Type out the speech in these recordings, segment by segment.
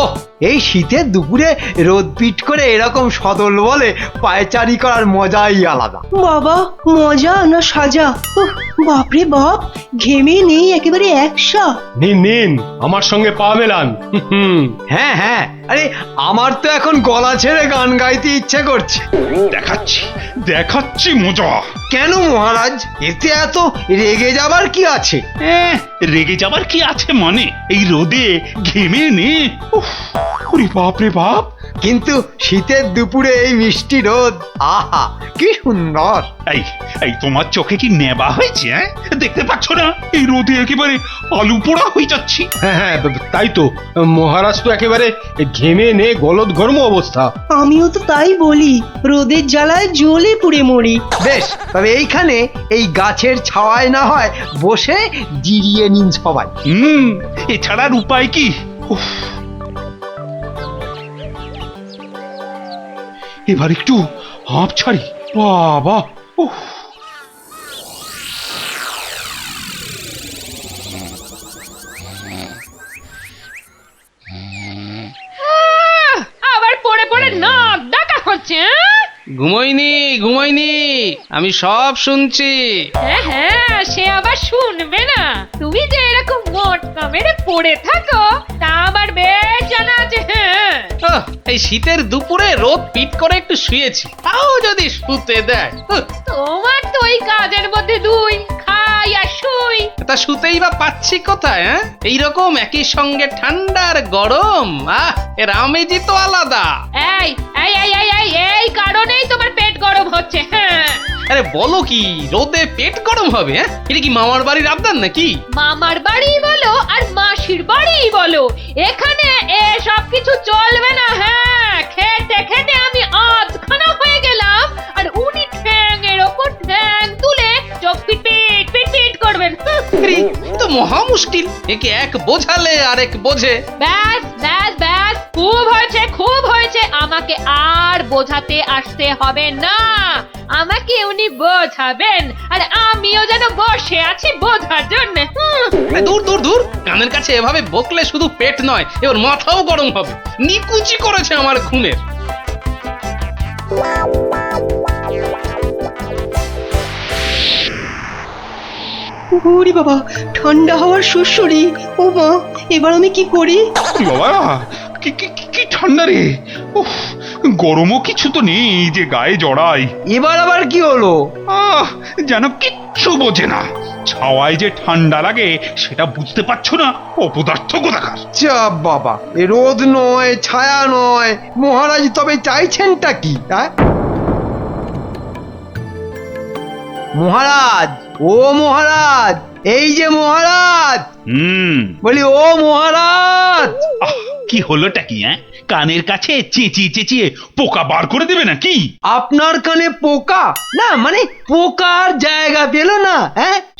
ও এই শীতের দুপুরে রোদ পিট করে এরকম সদল বলে পায়চারি করার মজাই আলাদা। বাবা, মজা না সাজা? উফ, বাপরে বাপ, ঘেমে নেই একেবারে একসা। নিন নিন, আমার সঙ্গে পা মেলান। হ্যাঁ হ্যাঁ, আরে আমার তো এখন গলা ছেড়ে গান গাইতে ইচ্ছে করছে। দেখাচ্ছি দেখাচ্ছি মজা। কেন মহারাজ, এতে এত রেগে যাবার কি আছে? রেগে যাবার কি আছে মানে? এই রোদে ঘেমে নে। উফ, ওরে বাপ রে বাপ। কিন্তু শীতের দুপুরে এই মিষ্টি রোদ, আহা কি সুন্দর। এই এই তোমার চোখে কি নেবা হয়েছে? দেখতে পাচ্ছ না এই রোদে একেবারে আলু পোড়া হয়ে যাচ্ছি। হ্যাঁ হ্যাঁ, তাই তো। মহারাজ তো একেবারে ঘেমে নে গলদঘর্ম অবস্থা। আমিও তো তাই বলি, রোদের জ্বালায় জ্বলে পুড়ে মরি। বেশ, তবে এইখানে এই গাছের ছাওয়ায় না হয় বসে জিরিয়ে নিন সবাই। এছাড়ার উপায় কি? উফ, এবার একটু হাঁপ ছাড়ি। বাবা, উফ। আবার পড়ে পড়ে নাক ডাকা হচ্ছে। ঘুমোইনি, আমি সব শুনছি। হ্যাঁ হ্যাঁ, সে আবার শুনবে না? তুমি যে এরকম মোটকা মেরে পড়ে থাকো তা আবার বেশ জানা আছে। হ্যাঁ, ওহ, এই শীতের দুপুরে রোদ পিট করে একটু শুয়েছি, তাও যদি শুতে দেয়। তোমার তো ওই কাজের মধ্যে দুই, খাই আর শুই। তা শুতেই বা পাচ্ছি কোথায়? এইরকম একই সঙ্গে ঠান্ডা আর গরম, এর আমেজই তো আলাদা। এই এই এই এই এই এই কারণেই তোমার পেট গরম হচ্ছে। হ্যাঁ, আরে বলো কি, রোদে পেট গরম হবে? এটা কি মামার বাড়ির আবদার নাকি? মামার বাড়ি বলো আর মাসির বাড়ি বলো, এখানে এসব কিছু চলবে না। হ্যাঁ, খেতে খেতে আমি আধখানা হয়ে গেলাম আর উনি ঠ্যাংয়ের ওপর ঠ্যাং তুলে চোখ পিট পিট পিট পিট করবেন। আরে, তো মহা মুশকিল, একে এক বোঝালে আরেক বোঝে। ব্যাস ব্যাস ব্যাস, খুব হয়েছে খুব হয়েছে, আমাকে আর বোঝাতে আসতে হবে না। আমাকে উনি বোঝাবেন আর আমিও যেন বসে আছি বোঝার জন্য। দূর দূর দূর, কানের কাছে এভাবে বকলে শুধু পেট নয়, এবার মাথাও গরম হবে। নিকুচি করেছে আমার ঘুমের। ওরে বাবা, ঠান্ডা হাওয়ার সুরসুরি। ও মা, এবার আমি কি করি? বাবা, কি কি কি ঠান্ডা রে। উফ, গরমও কিছু তো নেই যে গায়ে জড়াই। এবার আবার কি হলো? যেন কিচ্ছু বোঝে না। ছাওয়ায় যে ঠান্ডা লাগে সেটা বুঝতে পারছো না, অপদার্থ কোথাকার। যা বাবা, এ রোদ নয়, ছায়া নয়, মহারাজ তবে চাইছেনটা কি? মহারাজ, ও মহারাজ, এই যে মহারাজ, বলি ও মহারাজ। কি হলোটা কি? কানের কাছে চেঁচিয়ে চেঁচিয়ে পোকা বার করে দেবে নাকি? আপনার কানে পোকা? না মানে পোকার জায়গা পেল না,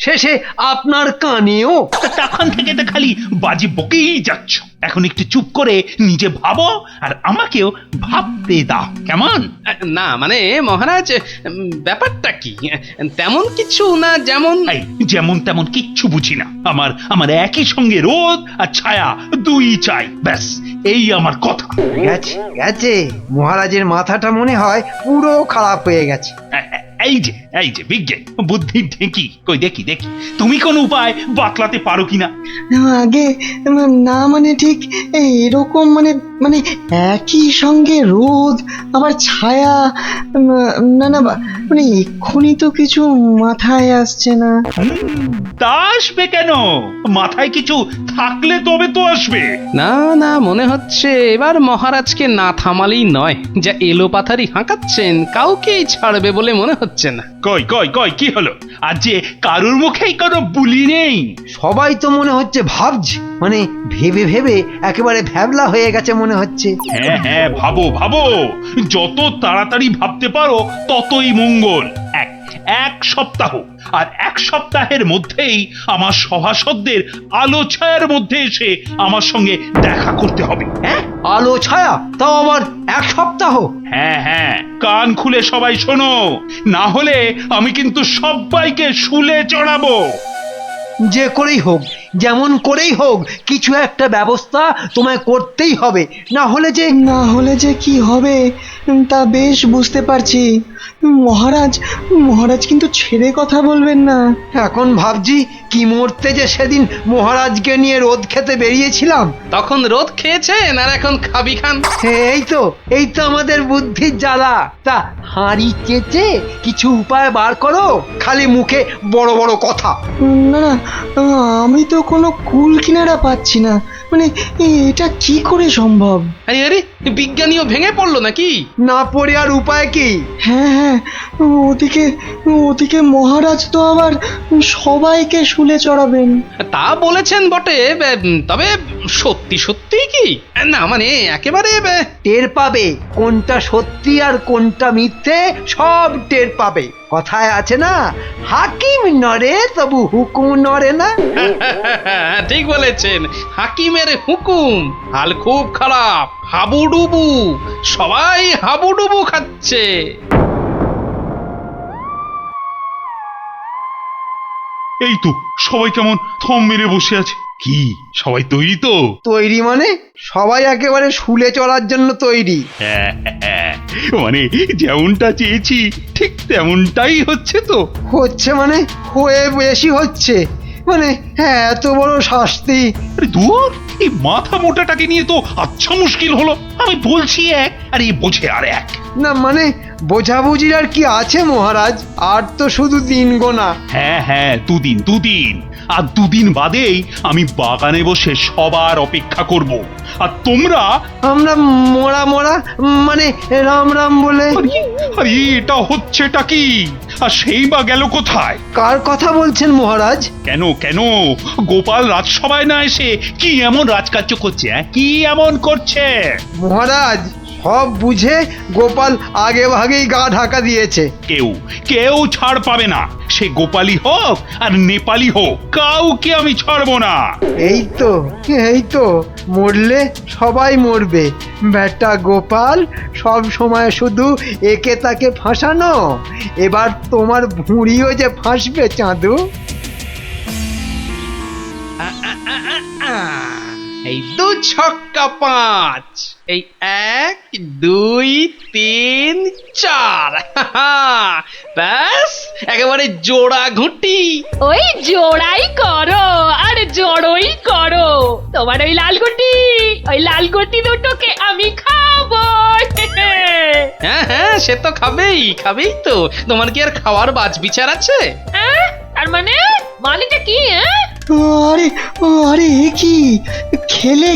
শেষে আপনার কানেও। তখন থেকে তো খালি বাজি বকেই যাচ্ছ। এখন একটু চুপ করে নিজে ভাবো আর আমাকেও ভাবতে দাও, কেমন? না মানে মহারাজ, ব্যাপারটা কি? তেমন কিছু না, যেমন যেমন তেমন কিচ্ছু বুঝি না। আমার একই সঙ্গে রোদ আর ছায়া দুই চাই, ব্যাস এই আমার কথা। গেছে গেছে, মহারাজের মাথাটা মনে হয় পুরো খারাপ হয়ে গেছে। এই যে বিজ্ঞান বুদ্ধির ঢেঁকি, কই দেখি দেখি তুমি কোন উপায় বাতলাতে পারো কিনা। আগে না মানে ঠিক এরকম মানে মানে একই সঙ্গে রোদ আবার ছায়া, না না মানে এক্ষুনি তো কিছু মাথায় আসছে না। তা আসবে কেন? মাথায় কিছু থাকলে তবে তো আসবে। না না, মনে হচ্ছে এবার মহারাজকে না থামালেই নয়। যা এলোপাথারি হাঁকাচ্ছেন, কাউকেই ছাড়বে বলে মনে হচ্ছে না। কই কই কই কি হলো? আজ যে কারুর মুখেই কোনো বুলি নেই। সবাই তো মনে হচ্ছে ভাবছে, মানে ভেবে ভেবে একেবারে ভ্যাবলা হয়ে গেছে মনে হচ্ছে। হ্যাঁ হ্যাঁ, ভাবো ভাবো, যত তাড়াতাড়ি ভাবতে পারো ততই মঙ্গল। এক সপ্তাহ, আর এক সপ্তাহের মধ্যেই আমার সভাসদদের আলো ছায়ার মধ্যে এসে আমার সঙ্গে দেখা করতে হবে। আলো ছায়া, তাও আবার এক সপ্তাহ? হ্যাঁ হ্যাঁ, কান খুলে সবাই শোনো, না হলে আমি কিন্তু সবাইকে শুলে চড়াবো। যে করেই হোক যেমন করেই হোক কিছু একটা ব্যবস্থা তোমায় করতেই হবে, না হলে যে কি হবে তা বেশ বুঝতে পারছি। মহারাজ মহারাজ কিন্তু ছেড়ে কথা বলবেন না। এখন ভাবছি কি মরতে যে সেদিন মহারাজকে নিয়ে রোদ খেতে বেরিয়েছিলাম। তখন রোদ খেয়েছেন আর এখন খাবি খান। এই তো আমাদের বুদ্ধির জ্বালা। তা হাঁড়ি চেচে কিছু উপায় বার করো, খালি মুখে বড় বড় কথা। না আমি তো কোনো কুল কিনারা পাচ্ছি না, মানে এটা কি করে সম্ভব? আরে আরে, বিজ্ঞানীও ভেঙে পড়লো নাকি? না পড়ে আর উপায় কি? হ্যাঁ ওদিকে মহারাজ তো আবার সবাইকে শুলে চড়াবেন। তা বলেছেন বটে, তবে সত্যি সত্যি কি? না মানে একেবারে টের পাবে কোনটা সত্যি আর কোনটা মিথ্যে, সব টের পাবে। কথায় আছে না, হাকিম নড়ে তবু হুকুম নড়ে না। ঠিক বলেছেন, হাকিমের হুকুম। হাল খুব খারাপ, হাবুডুবু, সবাই হাবুডুবু খাচ্ছে। এই তো সবাই কেমন থম মেরে বসে আছে। কি সবাই তৈরি তো? তৈরি মানে সবাই একেবারে শুলে চড়ার জন্য তৈরি। মানে যেমনটা চেয়েছি ঠিক তেমনটাই হচ্ছে তো? হচ্ছে মানে হয়ে বেশি হচ্ছে, মানে হ্যাঁ, এত বড় শাস্তি। আরে দূর, এই মাথা মোটাটাকে নিয়ে তো আচ্ছা মুশকিল হলো। আমি বলছি এক আর এই বোঝে আর এক। না মানে বোঝাবুঝির আর কি আছে মহারাজ, আর তো শুধু দিন গোনা। হ্যাঁ দুদিন, আর দুদিন বাদেই আমি বাগানে বসে সবার অপেক্ষা করব। আর তোমরা আমরা মোরা মানে রাম রাম বলে। আরে এটা হচ্ছেটা কি? আর সেই বা গেল কোথায়? কার কথা বলছেন মহারাজ? কেন গোপাল রাজসভায় না এসে কি এমন রাজকার্য করছে? কি এমন করছে? মহারাজ সব বুঝে গোপাল আগে ভাগেই গা ঢাকা দিয়েছে। কেউ ছাড় পাবে না, সে গোপালী হোক আর নেপালি হোক, কাউকে আমি ছাড়বো না। এই তো মরলে সবাই মরবে। বেটা গোপাল সব সময় শুধু একে তাকে ফাঁসানো, এবার তোমার ভুঁড়িও যে ফাঁসবে চাঁদু। এই 2 ছক্কা 5, এই 1 2 3 4, ব্যাস একেবারে জোড়া ঘুঁটি। ওই জোড়াই করো আর জড়োই করো। তোমার ওই লাল গুটি দুটোকে আমি খাবো। হ্যাঁ সে তো খাবেই তো। তোমার কি আর খাওয়ার বাজ বিচার আছে? তার মানেটা কি? আরে এ কি,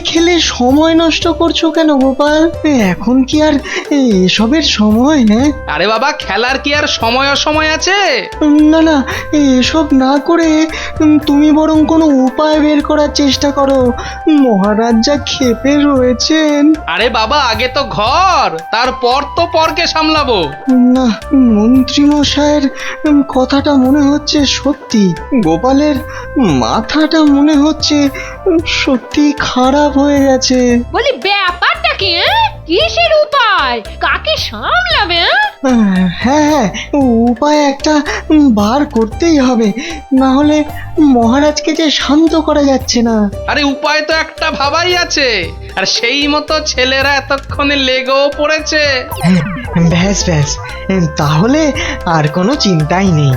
খেলে সময় নষ্ট করছো কেন গোপাল? এখন কি আর এসবের সময়? হ্যাঁ আরে বাবা, খেলার কি আর সময় অসময় আছে? না এসব না করে তুমি বরং কোনো উপায় বের করার চেষ্টা করো। মহারাজ যা ক্ষেপে রয়েছেন। আরে বাবা, আগে তো ঘর, তারপর তো পরকে সামলাবো। না, মন্ত্রী মশাইয়ের কথাটা মনে হচ্ছে সত্যি। গোপালের মাথাটা মনে হচ্ছে সত্যি খারাপ হয়ে গেছে। বলি ব্যাপারটা কি? কিসের উপায়? কাকে সামলাবে? হ্যাঁ উপায় একটা বার করতেই হবে, না হলে মহারাজকে যে শান্ত করা যাচ্ছে না। আরে উপায় তো একটা ভাবাই আছে, আর সেই মতো ছেলেরা এতক্ষণে লেগেও পড়েছে। ব্যাস তাহলে আর কোনো চিন্তাই নেই।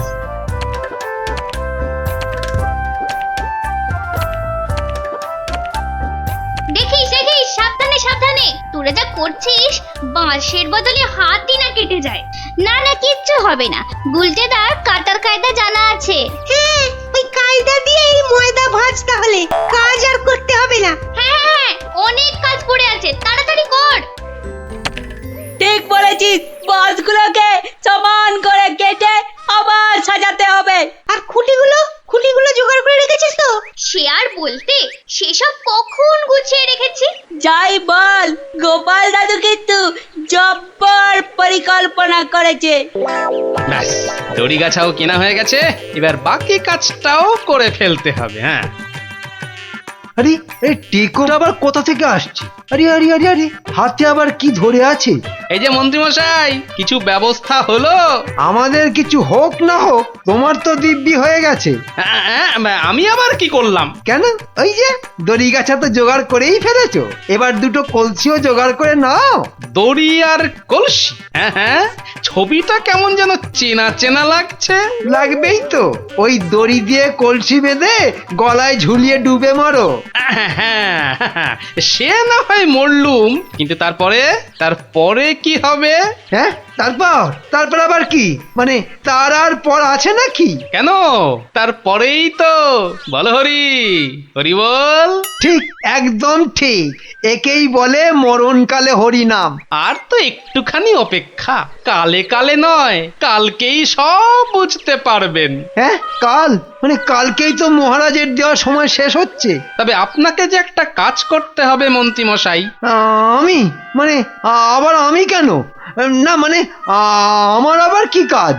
দেখিস সাবধানে, তোরা যা করছিস বাঁশের বদলে হাতই না কেটে যায়। না কিচ্ছু হবে না, গুলটেদার কাটার কায়দা জানা আছে। হ্যাঁ, ওই কায়দা দিয়েই ময়দা ভাজ, তাহলে কাজ আর করতে হবে না। হ্যাঁ অনেক কাজ পড়ে আছে, তাড়াতাড়ি কর। ঠিক বলেছিস, বাঁশগুলোকে সমান করে কেটে আবার সাজাতে হবে। আর খুঁটিগুলো জোগাড় করে রেখেছিস তো? সে আর বলতে, সেসব কখন গুছিয়ে রেখেছি। যাই বল, গোপাল দাদু কিন্তু জব্বর পরিকল্পনা করেছে। ব্যাস, দড়ি গাছাও কেনা হয়ে গেছে, এবার বাকি কাজটাও করে ফেলতে হবে। হ্যাঁ আরে এই টেকোটা আবার কোথা থেকে আসছে? আরে হাতে আবার কি ধরে আছে? এই যে মন্ত্রীমশাই, কিছু ব্যবস্থা হলো? আমাদের কিছু হোক না হোক তোমার তো দিব্যি হয়ে গেছে। আমি আবার কি করলাম? কেন, ওই যে দড়ি গাছা তো জোগাড় করেই ফেলেছো, এবার দুটো কলসিও জোগাড় করে নাও। দড়ি আর কলসি? হ্যাঁ হ্যাঁ, ছবিটা কেমন যেন চেনা চেনা লাগছে। লাগবেই তো, ওই দড়ি দিয়ে কলসি বেঁধে গলায় ঝুলিয়ে ডুবে মরো। হ্যাঁ, সে না হয় মরলুম, কিন্তু তারপরে কি হবে? হ্যাঁ, তারপর আবার কি? মানে তার আর পর আছে নাকি? কেন, তারপরেই তো বলো হরি হরি বল। ঠিক, একদম ঠিক, একেই বলে মরণকালে হরি নাম। আর তো একটুখানি অপেক্ষা, কালে কালে নয়, কালকেই সব বুঝতে পারবেন। হ্যাঁ, কাল? মানে কালকেই তো মহারাজের দেওয়ার সময় শেষ হচ্ছে। তবে আপনাকে যে একটা কাজ করতে হবে মন্ত্রী মশাই। আমি? মানে আবার আমি কেন? না মানে আমার আবার কি কাজ?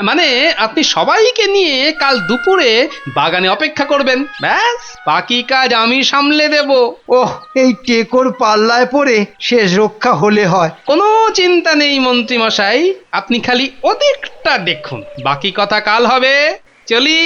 মানে আপনি সবাইকে নিয়ে কাল দুপুরে বাগানে অপেক্ষা করবেন, ব্যাস বাকি কাজ আমি সামলে দেব। ওহ, এই টেকোর পাল্লায় পড়ে শেষ রক্ষা হলে হয়। কোনো চিন্তা নেই মন্ত্রী মশাই, আপনি খালি ওদিকটা দেখুন, বাকি কথা কাল হবে। চলি।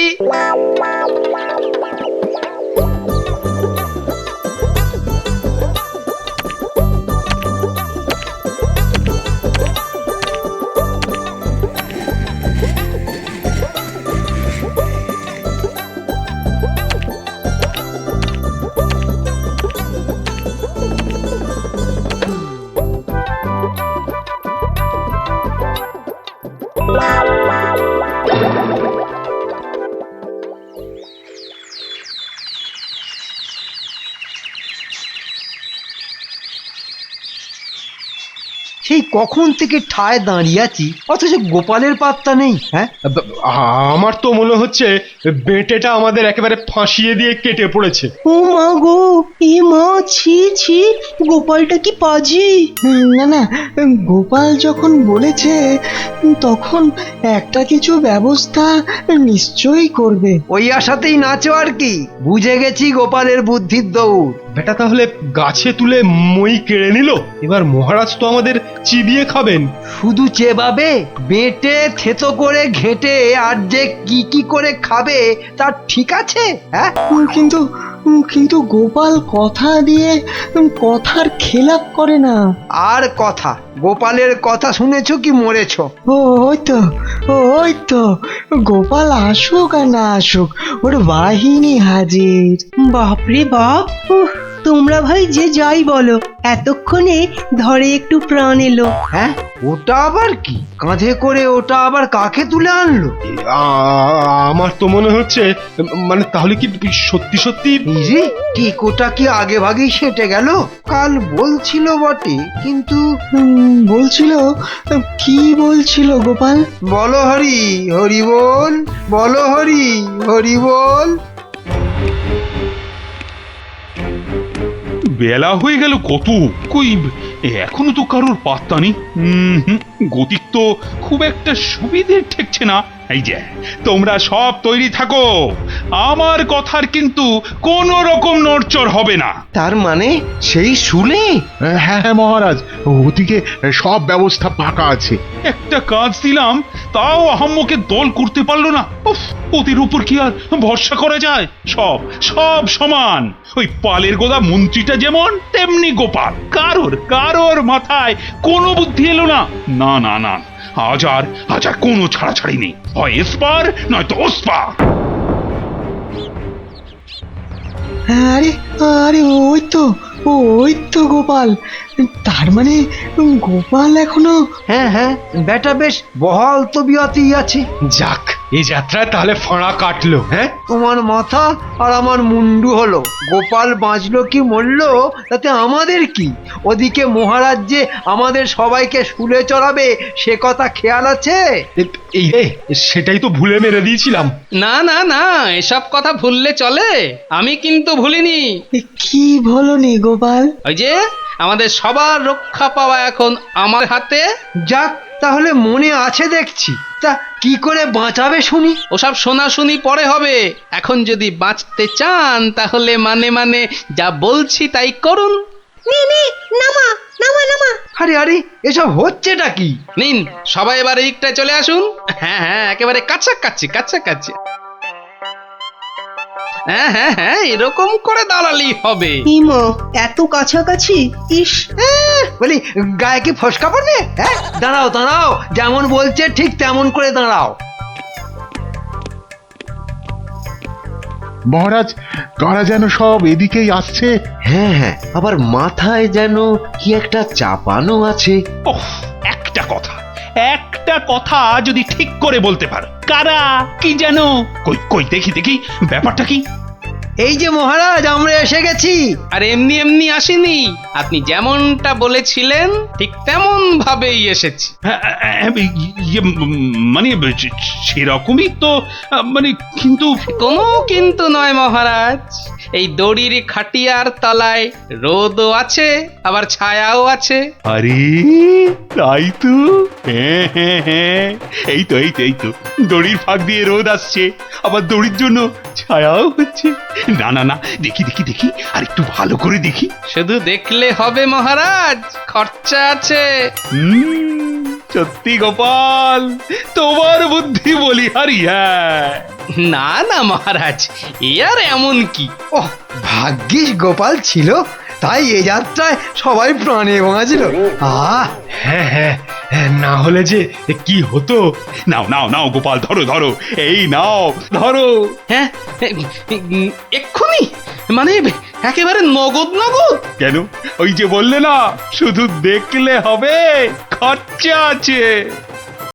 সেই কখন থেকে ঠায় দাঁড়িয়ে আছি, অথচ গোপালের পাত্তা নেই। হ্যাঁ, আমার তো মনে হচ্ছে বেঁটেটা আমাদের একেবারে ফাঁসিয়ে দিয়ে কেটে পড়েছে। ও মা গো, এ মা, ছি ছি, গোপালটা কি পাজি! না না, গোপাল যখন বলেছে তখন একটা কিছু ব্যবস্থা নিশ্চয়ই করবে। ওই আশাতেই নাচো আর কি। বুঝে গেছি গোপালের বুদ্ধির দৌড়। বেটা তাহলে গাছে তুলে মই কেড়ে নিল, এবার মহারাজ তো আমাদের চিবিয়ে খাবেন। শুধু চেবাবে? বেটে থেতো করে ঘেটে আর যে কি কি করে খাবে তার ঠিক আছে? হ্যাঁ, কিন্তু কিন্তু গোপাল কথা দিয়ে কথার খেলাপ করে না। আর কথা? গোপালের কথা শুনেছো কি মরেছো? ওই তো গোপাল আসুক আর না আসুক, ওর বাহিনী হাজির। বাপরে বাপ, তোমরা ভাই যে যাই বলো, এতক্ষণে ধরে একটু প্রাণ এলো। হ্যাঁ, ওটা আবার কি? কাঁধে করে ওটা আবার কাকে তুলে আনলো? আমার তো মনে হচ্ছে, মানে তাহলে কি সত্যি সত্যি এই রে, টিকোটা কি আগে ভাগেই সেটে গেল? কাল বলছিল বটে, কিন্তু বলছিল কি বলছিল গোপাল? বলো হরি হরি বল, বলো হরি হরি বল। বেলা হয়ে গেল কত, কই এখনো তো কারোর পাত্তা নেই। গতিক তো খুব একটা সুবিধে ঠেকছে না। এই যে তোমরা সব তৈরি থাকো, আমার কথার কিন্তু কোনো রকম নড়চড় হবে না। তার মানে সেই শুনে? হ্যাঁ হ্যাঁ মহারাজ, ওদিকে সব ব্যবস্থা পাকা আছে। একটা কাজ দিলাম, তাও আহাম্মকে দল করতে পারলো না। উফ, ওদের উপর কি আর ভরসা করা যায়? সব সব সমান। ওই পালের গোদা মন্ত্রীটা যেমন, তেমনি গোপাল। কারোর মাথায় কোনো বুদ্ধি এলো না। না না না, আজ আর কোনো ছাড়াছাড়ি নেই, হয় এসপার নয়তো ওসপার। আরে আরে, ওই তো গোপাল। তার মানে গোপাল এখনো... হ্যাঁ হ্যাঁ, বেটা বেশ বহাল তবিয়তেই আছে। যাক, এই যাত্রায় তাহলে ফাঁড়া কাটলো। হ্যাঁ, তোমার মাথা আর আমার মুন্ডু হলো। গোপাল বাঁচলো কি মরলো তাতে আমাদের কি? ওদিকে মহারাজ যে আমাদের সবাইকে শুলে চড়াবে সে কথা খেয়াল আছে? এই রে, সেটাই তো ভুলে মেরে দিয়েছিলাম। না না না, এসব কথা ভুললে চলে? আমি কিন্তু ভুলিনি। কি বলনি গোপাল? ওই যে আমাদের সবার রক্ষা পাওয়া এখন আমার হাতে। যাক, তাহলে মনে আছে দেখছি। তা কি করে বাঁচাবে শুনি? ওসব শোনাশুনি পরে হবে, এখন যদি বাঁচতে চান তাহলে মানে যা বলছি তাই করুন। নে নে নামা নামা নামা। আরে আরে এসব হচ্ছেটা কি? নিন সবাই এবার এইদিকটায় চলে আসুন। হ্যাঁ হ্যাঁ একেবারে কাছাকাছি কাছাকাছি। হ্যাঁ হ্যাঁ হ্যাঁ এরকম করে দাঁড়ালেই হবে। ইমা এত কাছাকাছি, ইস। বলি গায়ে কি ফসকা পড়বে? হ্যাঁ, দাঁড়াও দাঁড়াও, যেমন বলছে ঠিক তেমন করে দাঁড়াও। মহারাজ, কারা যেন সব এদিকেই আসছে। হ্যাঁ হ্যাঁ, আবার মাথায় যেন কি একটা চাপানো আছে। ওহ, একটা কথা যদি ঠিক করে বলতে পারো, কারা কি যেন? কই কই দেখি দেখি ব্যাপারটা কি? এই যে মহারাজ, আমরা এসে গেছি। আর এমনি এমনি আসেনি, আপনি যেমনটা বলেছিলেন ঠিক তেমন ভাবেই এসেছি। মানে সেরকমই তো, মানে কিন্তু কোনো কিন্তু নয় মহারাজ, এই দড়ির খাটিয়ার তলায় রোদও আছে আবার ছায়াও আছে। আরে তাই তো, হ্যাঁ হ্যাঁ হ্যাঁ, এই তো দড়ির ফাঁক দিয়ে রোদ আসছে, আবার দড়ির জন্য ছায়াও হচ্ছে। না না না, দেখি দেখি দেখি, আর একটু ভালো করে দেখি। শুধু দেখলে হবে মহারাজ, খরচা আছে। সত্যি গোপাল, তোমার বুদ্ধি বলিহারি। হ্যাঁ, না না মহারাজ, এ আর এমন কি। ওহ, ভাগ্যিস গোপাল ছিল, তাই এ যাত্রায় সবাই প্রাণে বাঁচল। হ্যাঁ হ্যাঁ, না হলে যে কি হতো। নাও নাও নাও গোপাল, ধরো ধরো, এই নাও ধরো। হ্যাঁ এক্ষুনি, মানে একেবারে নগদ নগদ। কেন? ওই যে বললে না, শুধু দেখলে হবে, খরচা আছে।